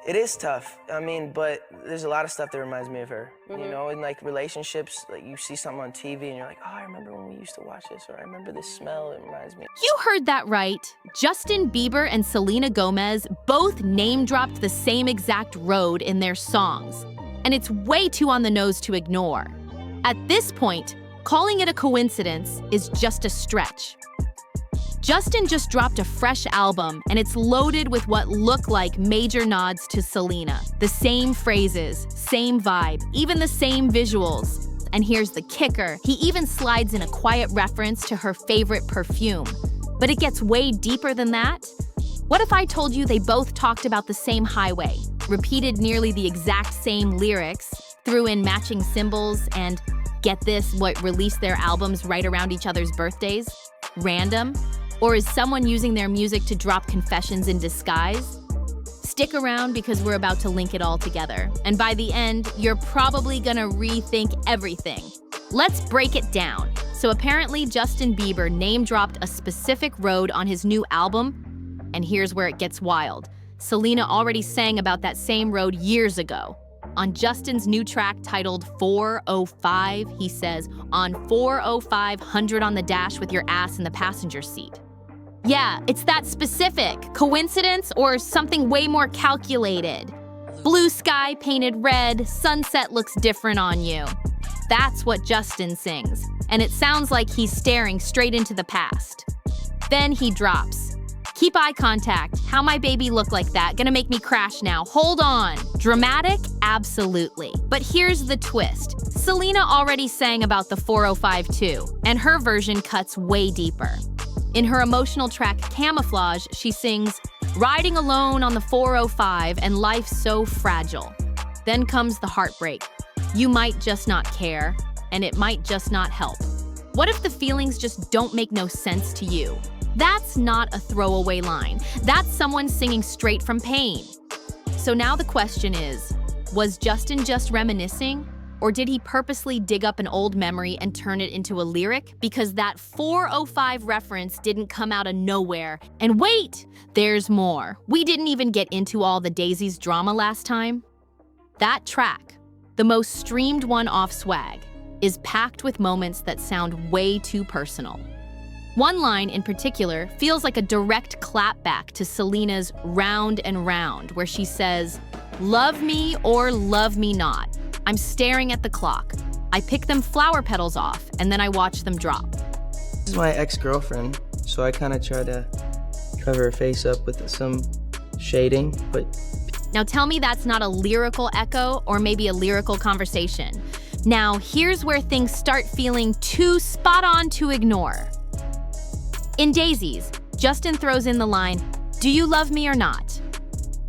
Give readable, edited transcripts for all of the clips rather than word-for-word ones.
It is tough. I mean, but there's a lot of stuff that reminds me of her. Mm-hmm. You know, in like relationships, like you see something on TV and you're like, oh, I remember when we used to watch this, or I remember this smell, it reminds me. You heard that right. Justin Bieber and Selena Gomez both name-dropped the same exact road in their songs. And it's way too on the nose to ignore. At this point, calling it a coincidence is just a stretch. Justin just dropped a fresh album, and it's loaded with what look like major nods to Selena. The same phrases, same vibe, even the same visuals. And here's the kicker, he even slides in a quiet reference to her favorite perfume. But it gets way deeper than that. What if I told you they both talked about the same highway, repeated nearly the exact same lyrics, threw in matching symbols, and, get this, what released their albums right around each other's birthdays? Random? Or is someone using their music to drop confessions in disguise? Stick around because we're about to link it all together. And by the end, you're probably gonna rethink everything. Let's break it down. So apparently Justin Bieber name-dropped a specific road on his new album, and here's where it gets wild. Selena already sang about that same road years ago. On Justin's new track titled 405, he says, on 405, 100 on the dash with your ass in the passenger seat. Yeah, it's that specific. Coincidence or something way more calculated? Blue sky painted red, sunset looks different on you. That's what Justin sings, and it sounds like he's staring straight into the past. Then he drops. Keep eye contact. How my baby look like that? Gonna make me crash now. Hold on. Dramatic? Absolutely. But here's the twist. Selena already sang about the 405 too, and her version cuts way deeper. In her emotional track Camouflage, she sings, riding alone on the 405 and life's so fragile. Then comes the heartbreak. You might just not care, and it might just not help. What if the feelings just don't make no sense to you? That's not a throwaway line. That's someone singing straight from pain. So now the question is, was Justin just reminiscing? Or did he purposely dig up an old memory and turn it into a lyric? Because that 405 reference didn't come out of nowhere. And wait, there's more. We didn't even get into all the Daisies drama last time. That track, the most streamed one off Swag, is packed with moments that sound way too personal. One line in particular feels like a direct clapback to Selena's Round and Round, where she says, love me or love me not. I'm staring at the clock. I pick them flower petals off, and then I watch them drop. This is my ex-girlfriend, so I kind of try to cover her face up with some shading, but... Now tell me that's not a lyrical echo or maybe a lyrical conversation. Now here's where things start feeling too spot on to ignore. In Daisies, Justin throws in the line, do you love me or not?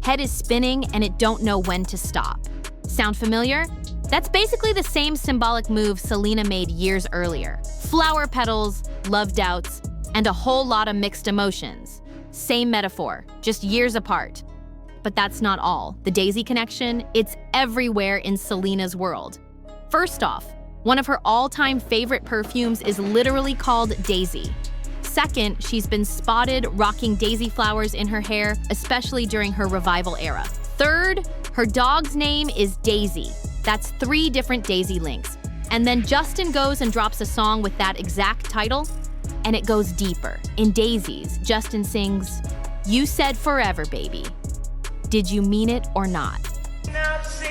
Head is spinning and it don't know when to stop. Sound familiar? That's basically the same symbolic move Selena made years earlier. Flower petals, love doubts, and a whole lot of mixed emotions. Same metaphor, just years apart. But that's not all. The Daisy connection, it's everywhere in Selena's world. First off, one of her all-time favorite perfumes is literally called Daisy. Second, she's been spotted rocking daisy flowers in her hair, especially during her revival era. Third, her dog's name is Daisy. That's 3 different Daisy links. And then Justin goes and drops a song with that exact title, and it goes deeper. In Daisies, Justin sings, you said forever, baby. Did you mean it or not?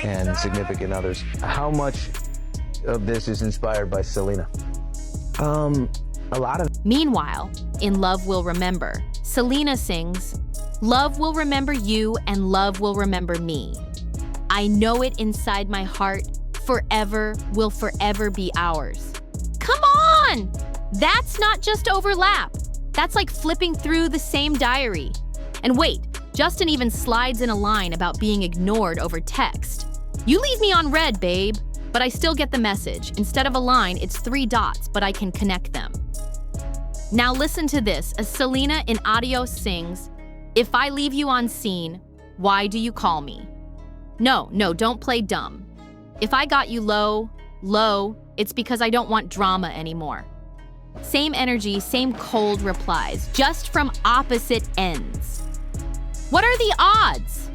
And significant others. How much of this is inspired by Selena? A lot of... Meanwhile, in Love Will Remember, Selena sings, love will remember you and love will remember me. I know it inside my heart, forever will forever be ours. Come on! That's not just overlap. That's like flipping through the same diary. And wait, Justin even slides in a line about being ignored over text. You leave me on red, babe. But I still get the message. Instead of a line, it's 3 dots, but I can connect them. Now listen to this, as Selena in Adios sings, if I leave you on scene, why do you call me? No, don't play dumb. If I got you low, it's because I don't want drama anymore. Same energy, same cold replies, just from opposite ends. What are the odds?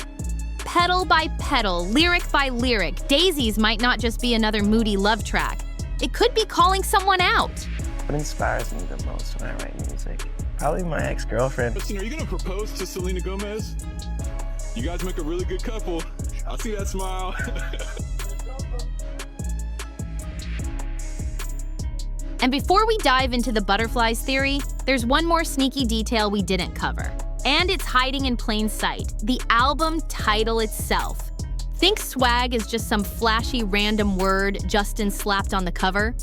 Petal by petal, lyric by lyric, Daisies might not just be another moody love track. It could be calling someone out. What inspires me the most when I write music? Probably my ex-girlfriend. Justin, are you gonna propose to Selena Gomez? You guys make a really good couple. I see that smile. And before we dive into the butterflies theory, there's one more sneaky detail we didn't cover. And it's hiding in plain sight, the album title itself. Think swag is just some flashy random word Justin slapped on the cover?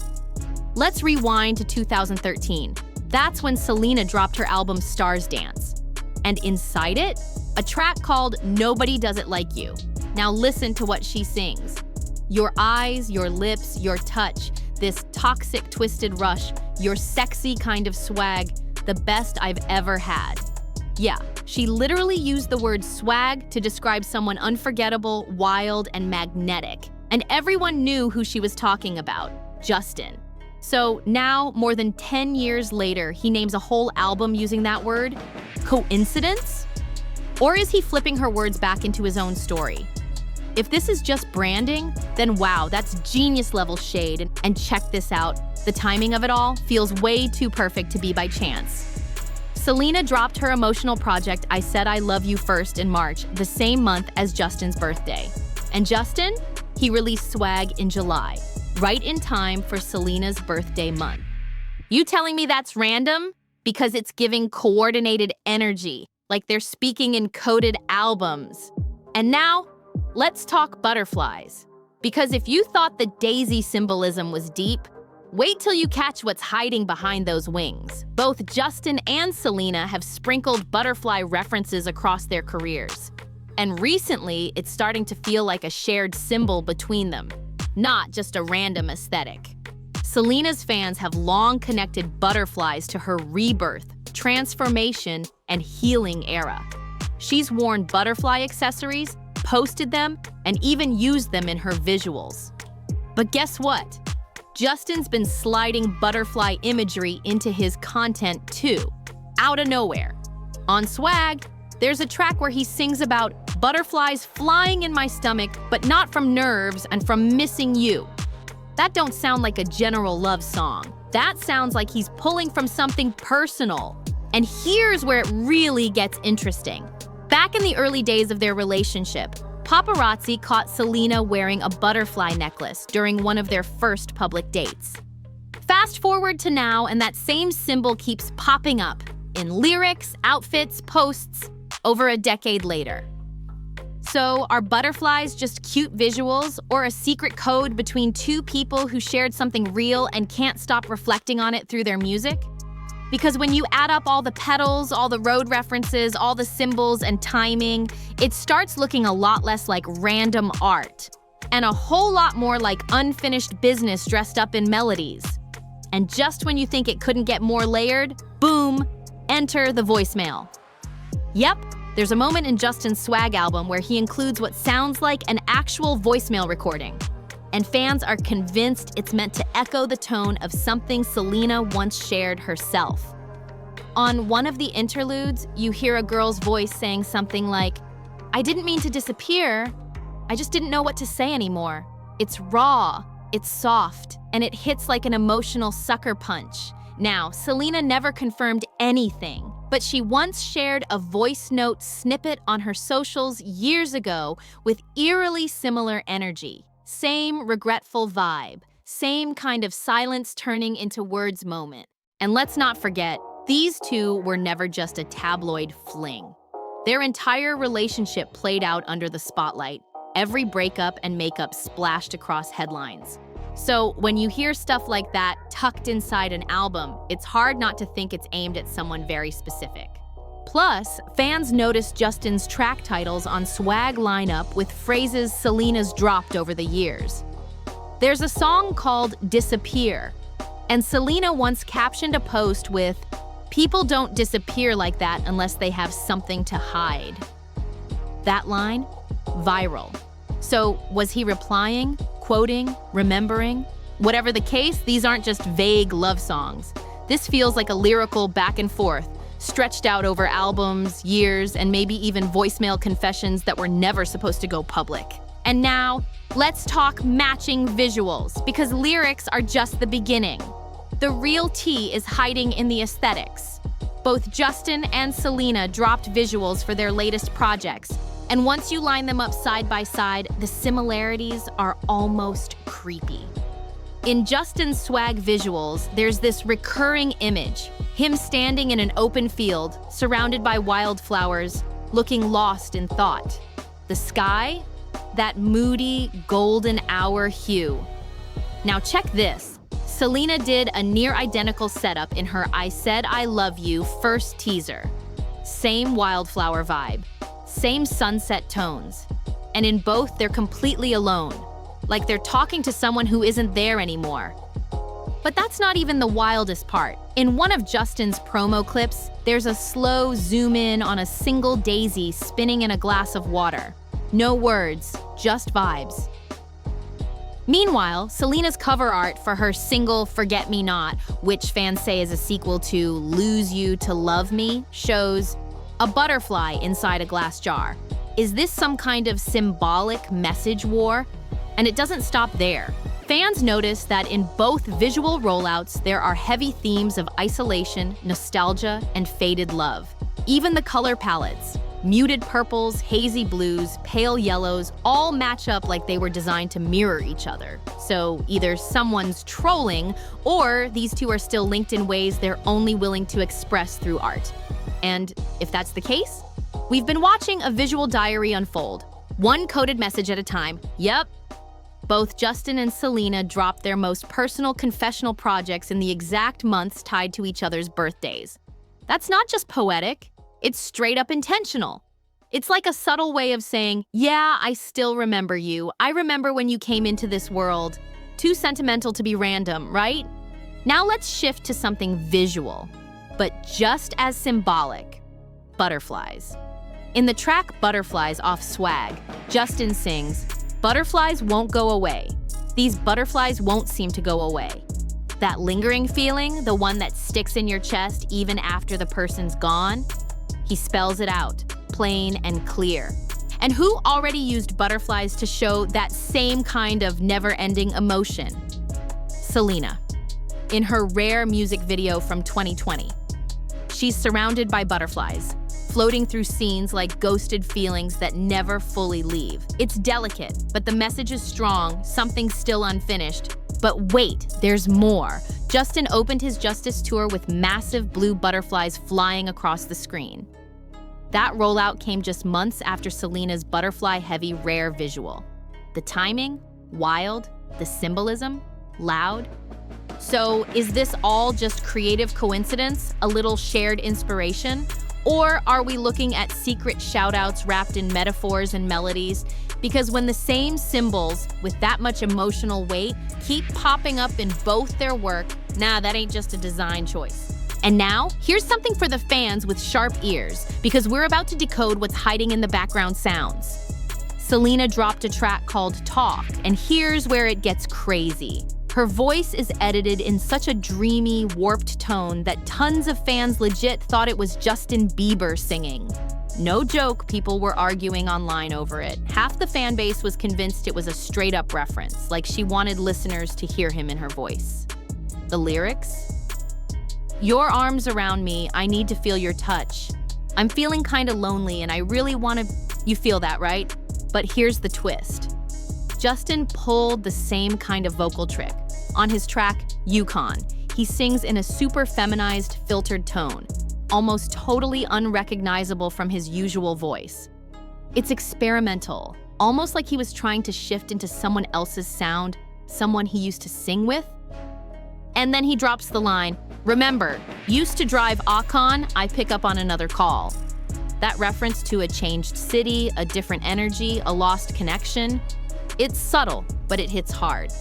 Let's rewind to 2013. That's when Selena dropped her album Stars Dance. And inside it, a track called Nobody Does It Like You. Now listen to what she sings. Your eyes, your lips, your touch, this toxic twisted rush, your sexy kind of swag, the best I've ever had. Yeah, she literally used the word swag to describe someone unforgettable, wild, and magnetic. And everyone knew who she was talking about, Justin. So now, more than 10 years later, he names a whole album using that word? Coincidence? Or is he flipping her words back into his own story? If this is just branding, then wow, that's genius level shade. And check this out, the timing of it all feels way too perfect to be by chance. Selena dropped her emotional project I Said I Love You First in March, the same month as Justin's birthday. And Justin? He released Swag in July, right in time for Selena's birthday month. You telling me that's random? Because it's giving coordinated energy, like they're speaking in coded albums. And now, let's talk butterflies. Because if you thought the daisy symbolism was deep, wait till you catch what's hiding behind those wings. Both Justin and Selena have sprinkled butterfly references across their careers. And recently, it's starting to feel like a shared symbol between them, not just a random aesthetic. Selena's fans have long connected butterflies to her rebirth, transformation, and healing era. She's worn butterfly accessories, posted them, and even used them in her visuals. But guess what? Justin's been sliding butterfly imagery into his content too, out of nowhere. On Swag, there's a track where he sings about butterflies flying in my stomach, but not from nerves and from missing you. That don't sound like a general love song. That sounds like he's pulling from something personal. And here's where it really gets interesting. Back in the early days of their relationship, paparazzi caught Selena wearing a butterfly necklace during one of their first public dates. Fast forward to now, and that same symbol keeps popping up in lyrics, outfits, posts, over a decade later. So, are butterflies just cute visuals or a secret code between two people who shared something real and can't stop reflecting on it through their music? Because when you add up all the petals, all the road references, all the symbols and timing, it starts looking a lot less like random art and a whole lot more like unfinished business dressed up in melodies. And just when you think it couldn't get more layered, boom, enter the voicemail. Yep, there's a moment in Justin's Swag album where he includes what sounds like an actual voicemail recording. And fans are convinced it's meant to echo the tone of something Selena once shared herself. On one of the interludes, you hear a girl's voice saying something like, "I didn't mean to disappear, I just didn't know what to say anymore. It's raw, it's soft, and it hits like an emotional sucker punch." Now, Selena never confirmed anything, but she once shared a voice note snippet on her socials years ago with eerily similar energy. Same regretful vibe, same kind of silence turning into words moment. And let's not forget, these two were never just a tabloid fling. Their entire relationship played out under the spotlight. Every breakup and makeup splashed across headlines. So when you hear stuff like that tucked inside an album, it's hard not to think it's aimed at someone very specific. Plus, fans noticed Justin's track titles on Swag lineup with phrases Selena's dropped over the years. There's a song called Disappear, and Selena once captioned a post with, "People don't disappear like that unless they have something to hide." That line? Viral. So was he replying, quoting, remembering? Whatever the case, these aren't just vague love songs. This feels like a lyrical back and forth, stretched out over albums, years, and maybe even voicemail confessions that were never supposed to go public. And now, let's talk matching visuals, because lyrics are just the beginning. The real tea is hiding in the aesthetics. Both Justin and Selena dropped visuals for their latest projects, and once you line them up side by side, the similarities are almost creepy. In Justin's swag visuals, there's this recurring image, him standing in an open field, surrounded by wildflowers, looking lost in thought. The sky? That moody, golden hour hue. Now check this. Selena did a near-identical setup in her I Said I Love You first teaser. Same wildflower vibe, same sunset tones. And in both, they're completely alone, like they're talking to someone who isn't there anymore. But that's not even the wildest part. In one of Justin's promo clips, there's a slow zoom in on a single daisy spinning in a glass of water. No words, just vibes. Meanwhile, Selena's cover art for her single Forget Me Not, which fans say is a sequel to Lose You to Love Me, shows a butterfly inside a glass jar. Is this some kind of symbolic message war? And it doesn't stop there. Fans notice that in both visual rollouts, there are heavy themes of isolation, nostalgia, and faded love. Even the color palettes, muted purples, hazy blues, pale yellows, all match up like they were designed to mirror each other. So either someone's trolling, or these two are still linked in ways they're only willing to express through art. And if that's the case, we've been watching a visual diary unfold, one coded message at a time. Yep. Both Justin and Selena dropped their most personal confessional projects in the exact months tied to each other's birthdays. That's not just poetic, it's straight up intentional. It's like a subtle way of saying, yeah, I still remember you. I remember when you came into this world. Too sentimental to be random, right? Now let's shift to something visual, but just as symbolic: butterflies. In the track Butterflies off Swag, Justin sings, "Butterflies won't go away. These butterflies won't seem to go away." That lingering feeling, the one that sticks in your chest even after the person's gone, he spells it out, plain and clear. And who already used butterflies to show that same kind of never-ending emotion? Selena. In her Rare music video from 2020. She's surrounded by butterflies, floating through scenes like ghosted feelings that never fully leave. It's delicate, but the message is strong, something still unfinished. But wait, there's more. Justin opened his Justice tour with massive blue butterflies flying across the screen. That rollout came just months after Selena's butterfly-heavy Rare visual. The timing, wild. The symbolism, loud. So is this all just creative coincidence, a little shared inspiration? Or are we looking at secret shout-outs wrapped in metaphors and melodies? Because when the same symbols with that much emotional weight keep popping up in both their work, nah, that ain't just a design choice. And now, here's something for the fans with sharp ears, because we're about to decode what's hiding in the background sounds. Selena dropped a track called Talk, and here's where it gets crazy. Her voice is edited in such a dreamy, warped tone that tons of fans legit thought it was Justin Bieber singing. No joke, people were arguing online over it. Half the fan base was convinced it was a straight-up reference, like she wanted listeners to hear him in her voice. The lyrics? Your arms around me, I need to feel your touch. I'm feeling kinda lonely and I really wanna... You feel that, right? But here's the twist. Justin pulled the same kind of vocal trick. On his track, Yukon, he sings in a super feminized, filtered tone, almost totally unrecognizable from his usual voice. It's experimental, almost like he was trying to shift into someone else's sound, someone he used to sing with. And then he drops the line, "Remember, used to drive Akon, I pick up on another call." That reference to a changed city, a different energy, a lost connection. It's subtle, but it hits hard.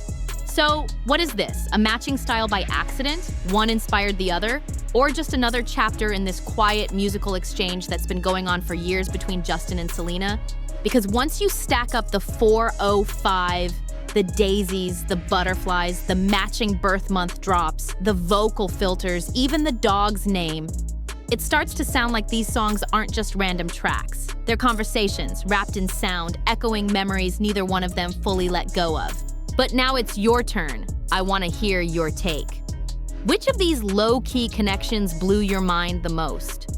So, what is this? A matching style by accident? One inspired the other? Or just another chapter in this quiet musical exchange that's been going on for years between Justin and Selena? Because once you stack up the 405, the daisies, the butterflies, the matching birth month drops, the vocal filters, even the dog's name, it starts to sound like these songs aren't just random tracks. They're conversations, wrapped in sound, echoing memories neither one of them fully let go of. But now it's your turn. I want to hear your take. Which of these low-key connections blew your mind the most?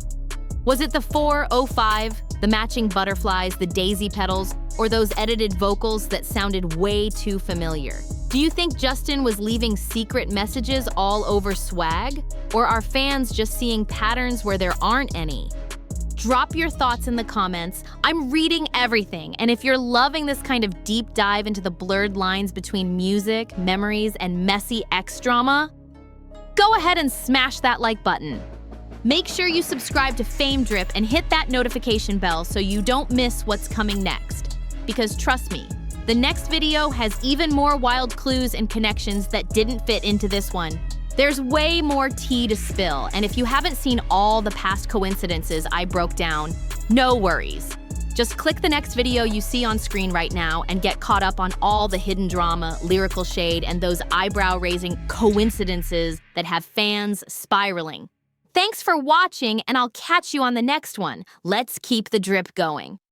Was it the 4:05, the matching butterflies, the daisy petals, or those edited vocals that sounded way too familiar? Do you think Justin was leaving secret messages all over swag? Or are fans just seeing patterns where there aren't any? Drop your thoughts in the comments. I'm reading everything, and if you're loving this kind of deep dive into the blurred lines between music, memories, and messy X drama, go ahead and smash that like button. Make sure you subscribe to Fame Drip and hit that notification bell so you don't miss what's coming next. Because trust me, the next video has even more wild clues and connections that didn't fit into this one. There's way more tea to spill, and if you haven't seen all the past coincidences I broke down, no worries. Just click the next video you see on screen right now and get caught up on all the hidden drama, lyrical shade, and those eyebrow-raising coincidences that have fans spiraling. Thanks for watching, and I'll catch you on the next one. Let's keep the drip going.